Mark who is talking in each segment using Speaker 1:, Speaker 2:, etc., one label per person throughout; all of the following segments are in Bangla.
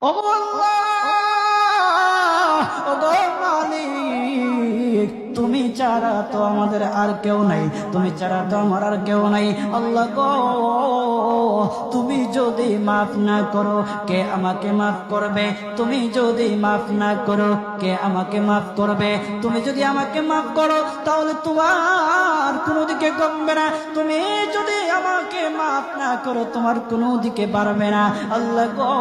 Speaker 1: ওগো আল্লাহ, ওগো মালিক, তুমি ছাড়া তো আমাদের আর কেউ নাই, তুমি ছাড়া তো আমার আর কেউ নাই। আল্লাহ গো, তুমি যদি মাফ না করো কে আমাকে মাফ করবে? তুমি যদি মাফ না করো কে আমাকে মাফ করবে? তুমি যদি আমাকে মাফ করো তাহলে তোমার কোনো দিকে কমবে না, তুমি যদি আমাকে মাফ না করো তোমার কোনো দিকে বাড়বে না। আল্লাহ গো,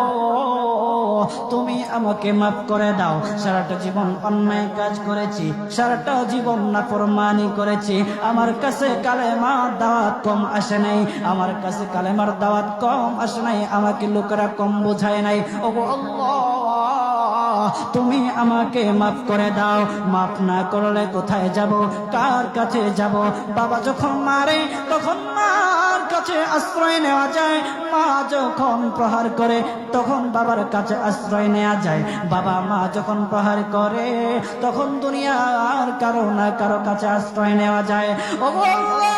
Speaker 1: তুমি আমাকে মাফ করে দাও। সারাটা জীবন অন্যায় কাজ করেছি, সারাটা জীবন নাফরমানি করেছি, আমার কাছে কালেমার দাওয়াত কম আসে নাই, আমার কাছে কালেমার দাওয়াত কম আসে নাই, আমাকে লোকেরা কম বোঝায় নাই। ওগো আল্লাহ, তুমি আমাকে মাফ করে দাও। মাফ না করলে কোথায় যাব, কার কাছে যাব? বাবা যখন মারে তখন মার কাছে আশ্রয় নেওয়া যায়, মা যখন প্রহার করে তখন বাবার কাছে আশ্রয় নেওয়া যায়, বাবা মা যখন প্রহার করে তখন দুনিয়ার কারো না কারো কাছে আশ্রয় নেওয়া যায়। ওগো আল্লাহ,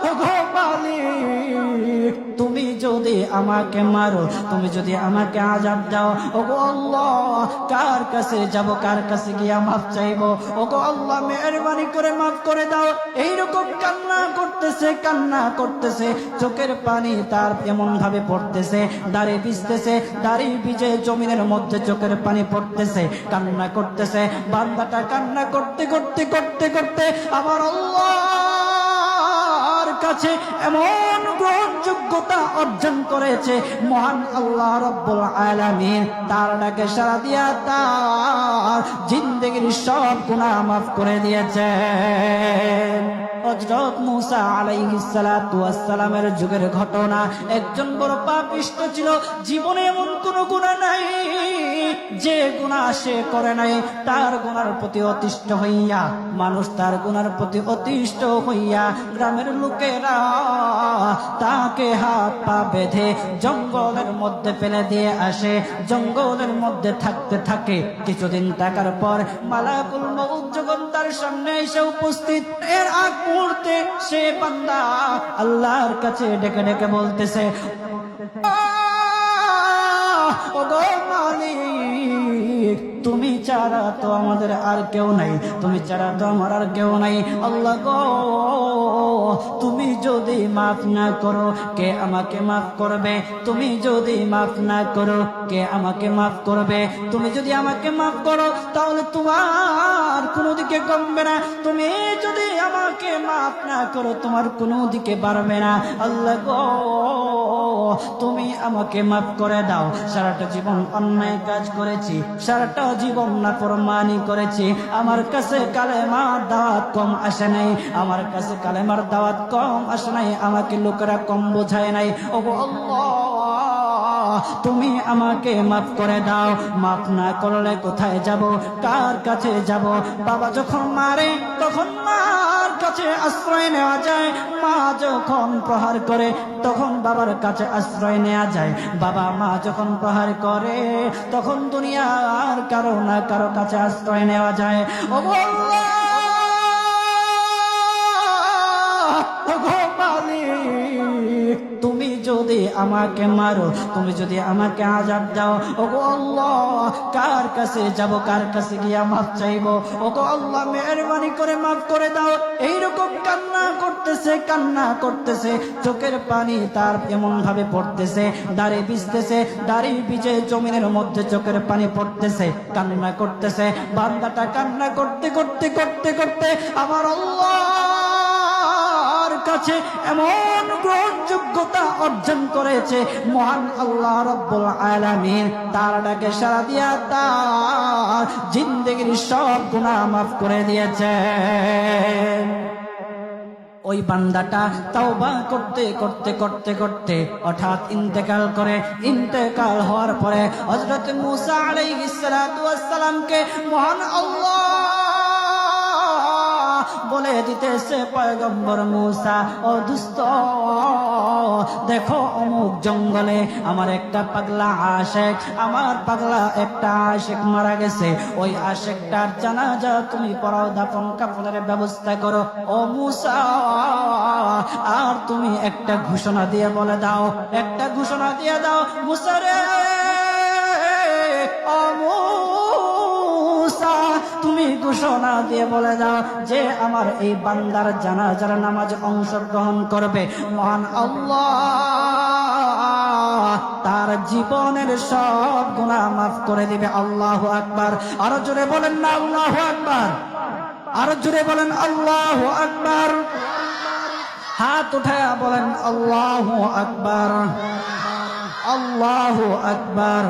Speaker 1: ওগো মালিক, তুমি যদি আমাকে মারো, তুমি যদি আমাকে আযাব দাও, ওগো আল্লাহ, কার কাছে যাব, কার কাছে গিয়া মাফ চাইবো? ওগো আল্লাহ, মেহেরবানি করে মাফ করে দাও। এইরকম কান্না করতেছে, কান্না করতেছে, চোখের পানি তার এমন ভাবে পড়তেছে, দাড়ি ভিজতেছে, দাড়ি ভিজে জমিনের মধ্যে চোখের পানি পড়তেছে, কান্না করতেছে। বান্দাটা কান্না করতে করতে করতে করতে আমার আল্লাহর কাছে এমন গ্রহণযোগ্যতা অর্জন করেছে, মহান আল্লাহ রাব্বুল আলামিন তার ডাকে সাড়া দিয়া তার জিন্দেগির সব গুনাহ মাফ করে দিয়েছেন। হযরত মূসা আলাইহিস সালাতু ওয়াস সালামের যুগের ঘটনা। একজন বড় পাপিষ্ঠ ছিল, জীবনে এমন কোন গুনাহ নাই যে গুনাহ সে করে নাই। তার গুনার প্রতি অতিষ্ঠ হইয়া, মানুষ তার গুনার প্রতি অতিষ্ঠ হইয়া গ্রামের লোকেরা তাকে হাত পা বেঁধে জঙ্গলের মধ্যে ফেলে দিয়ে আসে। জঙ্গলের মধ্যে থাকতে থাকে, কিছুদিন থাকার পর মালাকুল মউত যখন তার সামনে এসে উপস্থিত, এর আগ মুহূর্তে সে বান্দা আল্লাহর কাছে ডেকে ডেকে বলতেছে, ওগো মালিক, তুমি ছাড়া তো আমাদের আর কেউ নাই, তুমি ছাড়া তো আমার আর কেউ নাই। আল্লাহ গো, তুমি যদি মাফ না করো কে আমাকে মাফ করবে? তুমি যদি মাফ না করো কে আমাকে মাফ করবে? তুমি যদি আমাকে মাফ করো তাহলে তোমার কোনো দিকে কমবে না, তুমি যদি আমাকে মাফ না করো তোমার কোনো দিকে বাড়বে না। আল্লাহ গো, তুমি আমাকে মাফ করে দাও। সারাটা জীবন অন্যায় কাজ করেছি, সারাটা জীবন নাফরমানি করেছি, আমার কাছে কালেমার দাওয়াত কম আসে নাই, আমার কাছে কালেমার দাওয়াত কম আসে নাই, আমাকে লোকেরা কম বোঝায় নাই। ওগো আল্লাহ, তুমি আমাকে মাফ করে দাও। মাফ না করলে কোথায় যাব, কার কাছে যাব? বাবা যখন মারে তখন মার কাছে আশ্রয় নেওয়া যায়, মা যখন প্রহার করে তখন বাবার কাছে আশ্রয় নেওয়া যায়, বাবা মা যখন প্রহার করে তখন দুনিয়ার কারো না কারো কাছে আশ্রয় নেওয়া যায়। ওগো আল্লাহ, ওগো মালিক, তুমি যদি আমাকে মারো, তুমি যদি আমাকে আযাব দাও, ওগো আল্লাহ, কার কাছে যাব, কার কাছে গিয়া মাফ চাইবো? ওগো আল্লাহ, মেহেরবানি করে মাফ করে দাও। এইরকম কান্না করতেছে, কান্না করতেছে, চোখের পানি তার এমন ভাবে পড়তেছে, দাড়ি ভিজতেছে, দাড়ি ভিজে জমিনের মধ্যে চোখের পানি পড়তেছে, কান্না করতেছে। বান্দাটা কান্না করতে করতে করতে করতে আমার আল্লাহর কাছে এমন গ্রহণযোগ্যতা অর্জন করেছে, মহান আল্লাহ রাব্বুল আলামিন তার ডাকে সাড়া দিয়া তার জিন্দেগির সব গুনাহ মাফ করে দিয়েছেন। ওই বান্দাটা তাওবা করতে করতে করতে করতে হঠাৎ ইন্তেকাল করে। ইন্তেকাল হওয়ার পরে হযরত মূসা আলাইহিস সালাতু ওয়াস সালামকে মহান আল্লাহ বলে দিতেছে, পয়গম্বর মূসা, ও দুস্থ দেখো অমুক জঙ্গলে আমার একটা পাগলা আশেক, আমার পাগলা একটা আশেক মারা গেছে, ওই আশেকটার জানাজা তুমি পড়াও, দাফন কাফনের ব্যবস্থা করো। ও মুসা, আর তুমি একটা ঘোষণা দিয়ে বলে দাও, একটা ঘোষণা দিয়ে দাও, মুসা রে, ও মুসা, তুমি ঘোষণা দিয়ে বলে দাও যে আমার এই বান্দার জানাজার নামাজ অংশগ্রহণ করবে, মহান আল্লাহ তার জীবনের সব গুনাহ মাফ করে দিবে। আল্লাহু আকবার। আরো জোরে বলেন না আল্লাহু আকবার, আরো জোরে বলেন আল্লাহু আকবার। হাত উঠায়া বলেন আল্লাহু আকবার, আল্লাহু আকবার।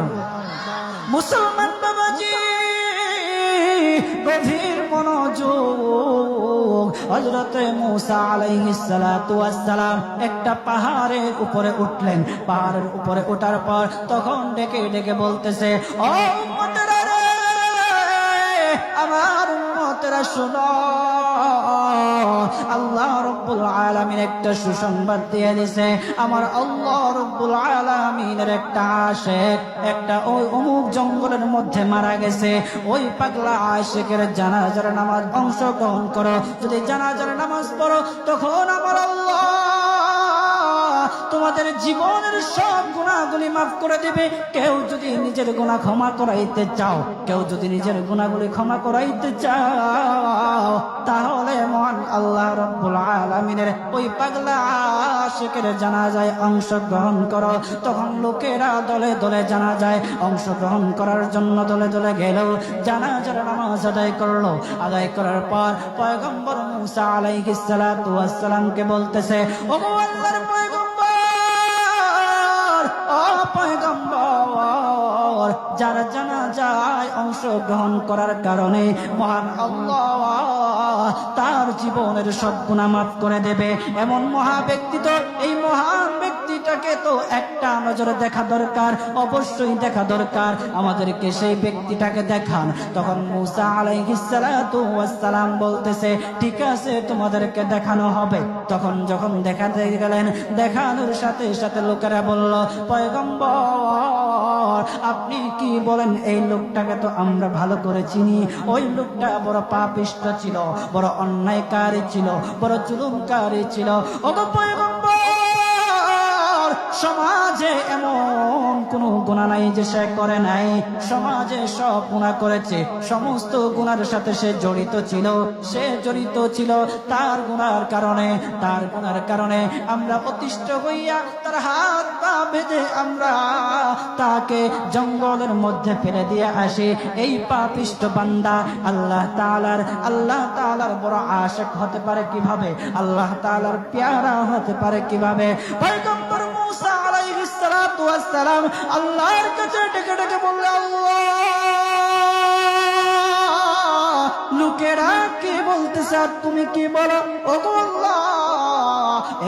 Speaker 1: মুসলমান বাবাজি, গভীর মনোযোগ। হযরতে মুসা আলাইহিস সালাতু ওয়াস সালাম একটা পাহাড়ের উপরে উঠলেন। পাহাড়ের উপরে ওঠার পর তখন ডেকে ডেকে বলতেছে, ও উম্মতেরা রে, আমার উম্মতেরা শোনো, আল্লাহ রাব্বুল আলামিন একটা সুসংবাদ দিয়ে দিয়েছে। আমার আল্লাহ রাব্বুল আলামিনের একটা আশিক একটা ওই অমুক জঙ্গলের মধ্যে মারা গেছে, ওই পাগলা আশিকের জানাজার নামাজ অংশগ্রহণ করো। যদি জানাজার নামাজ পড়ো তখন আমার আল্লাহ তোমাদের জীবনের সব গুনাহগুলি মাফ করে দিবে। কেউ যদি নিজের গুনাহ ক্ষমা করাইতে চাও, কেউ যদি নিজের গুনাহগুলি ক্ষমা করাইতে চাও, তাহলে মহান আল্লাহ রাব্বুল আলামিনের ওই পাগলা আশিকের জানাজায় অংশগ্রহণ করো। তখন লোকেরা দলে দলে জানাজায় অংশগ্রহণ করার জন্য দলে দলে গেল, জানাজার নামাজ আদায় করলো। আদায় করার পর পয়গম্বর মুসা আলাইহিস সালাতু ওয়াস সালামকে বলতেছে, ওগো আল্লাহর পয়গম্বর, যারা জানাজায় অংশগ্রহণ করার কারণে মহান আল্লাহ তার জীবনের সব গুনাহ মাফ করে দেবে, এমন মহা ব্যক্তি তো, এই মহান ব্যক্তিটাকে তো একটা নজরে দেখা দরকার, অবশ্যই দেখা দরকার, আমাদেরকে সেই ব্যক্তিটাকে দেখান। তখন মুসা আলাইহিস সালাতু ওয়াস সালাম বলতেছে, ঠিক আছে, তোমাদেরকে দেখানো হবে। তখন যখন দেখাতে গেলেন, দেখানোর সাথে সাথে লোকেরা বলল, পয়গম্বর আপনি কি বলেন, এই লোকটাকে তো আমরা ভালো করে চিনি, ওই লোকটা বড় পাপিষ্ঠ ছিল, বড় অন্যায়কারী ছিল, বড় জুলুমকারী ছিল। ওগো পয়গম্বর, সমাজে এমন কোন গুনাহ নাই যে সে করে নাই, সমাজে সব গুনাহ করেছে, সমস্ত গুনার সাথে সে জড়িত ছিল, সে জড়িত ছিল। তার গুনার কারণে, তার গুনার কারণে আমরা অতিষ্ঠ হইয়া তার হাত পা বেঁধে আমরা তাকে জঙ্গলের মধ্যে ফেলে দিয়ে আসি। এই পাপিষ্ঠ বান্দা আল্লাহ তাআলার বড় আশিক হতে পারে কিভাবে, আল্লাহ তাআলার পেয়ারা হতে পারে কিভাবে? পয়গম্বর মুসা আলাইহিস সালাতু ওয়াস সালাম আল্লাহর কাছে ডেকে ডেকে বললেন, আল্লাহ, লোকেরা কি বলতেছে আর তুমি কি বলো? ওগো আল্লাহ,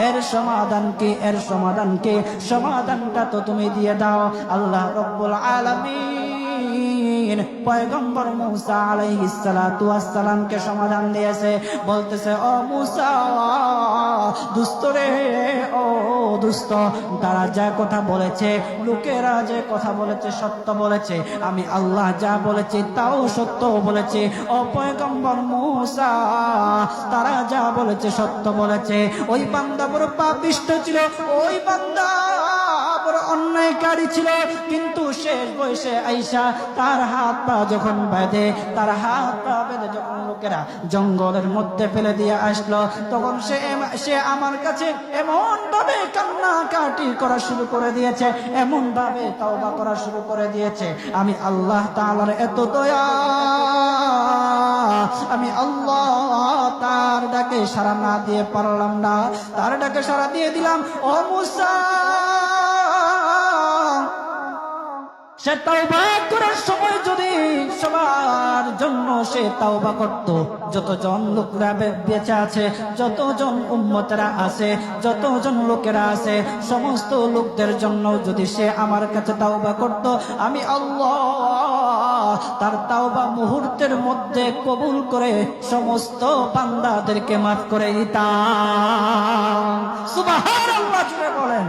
Speaker 1: এর সমাধান কি, এর সমাধান কি? সমাধানটা তো তুমি দিয়ে দাও। আল্লাহ রাব্বুল আলামিন পয়গম্বর মুসা আলাইহিস সালাতু ওয়াস সালামকে সমাধান দিয়েছে। বলতেছে, ও মুসা, দুষ্ট রে, ও দুষ্ট, তারা যা কথা বলেছে, লোকেরা যে কথা বলেছে সত্য বলেছে, আমি আল্লাহ যা বলেছি তাও সত্য বলেছি। ও পয়গম্বর মুসা, তারা যা বলেছে সত্য বলেছে। ওই বান্দা বড় পাপিষ্ঠ ছিল, ওই বান্দা বড় অন্যায়কারী ছিল, কিন্তু শেষ বয়সে আইসা তার হাত পা যখন বেঁধে, তার হাত পা বেঁধে যখন লোকেরা জঙ্গলের মধ্যে ফেলে দিয়ে আসলো, তখন সে আমার কাছে এমন ভাবে কান্নাকাটি করা শুরু করে দিয়েছে, এমন ভাবে তওবা করা শুরু করে দিয়েছে। আমি আল্লাহ তাআলার এত দয়া, আমি আল্লাহ তার ডাকে সাড়া না দিয়ে পারলাম না, তার ডাকে সাড়া দিয়ে দিলাম। ও মুসা, সে তাওবা করার সময় যদি সবার জন্য সে তাওবা করত, যতজন লোকরা বেঁচে আছে, যতজন উম্মতেরা আছে, যতজন লোকেরা আছে, সমস্ত লোকদের জন্য যদি সে আমার কাছে তাওবা করত, আমি আল্লাহ তার তাওবা মুহূর্তের মধ্যে কবুল করে সমস্ত বান্দাদেরকে মাফ করে দিতাম। সুবহানাল্লাহ। জুড়ে বলেন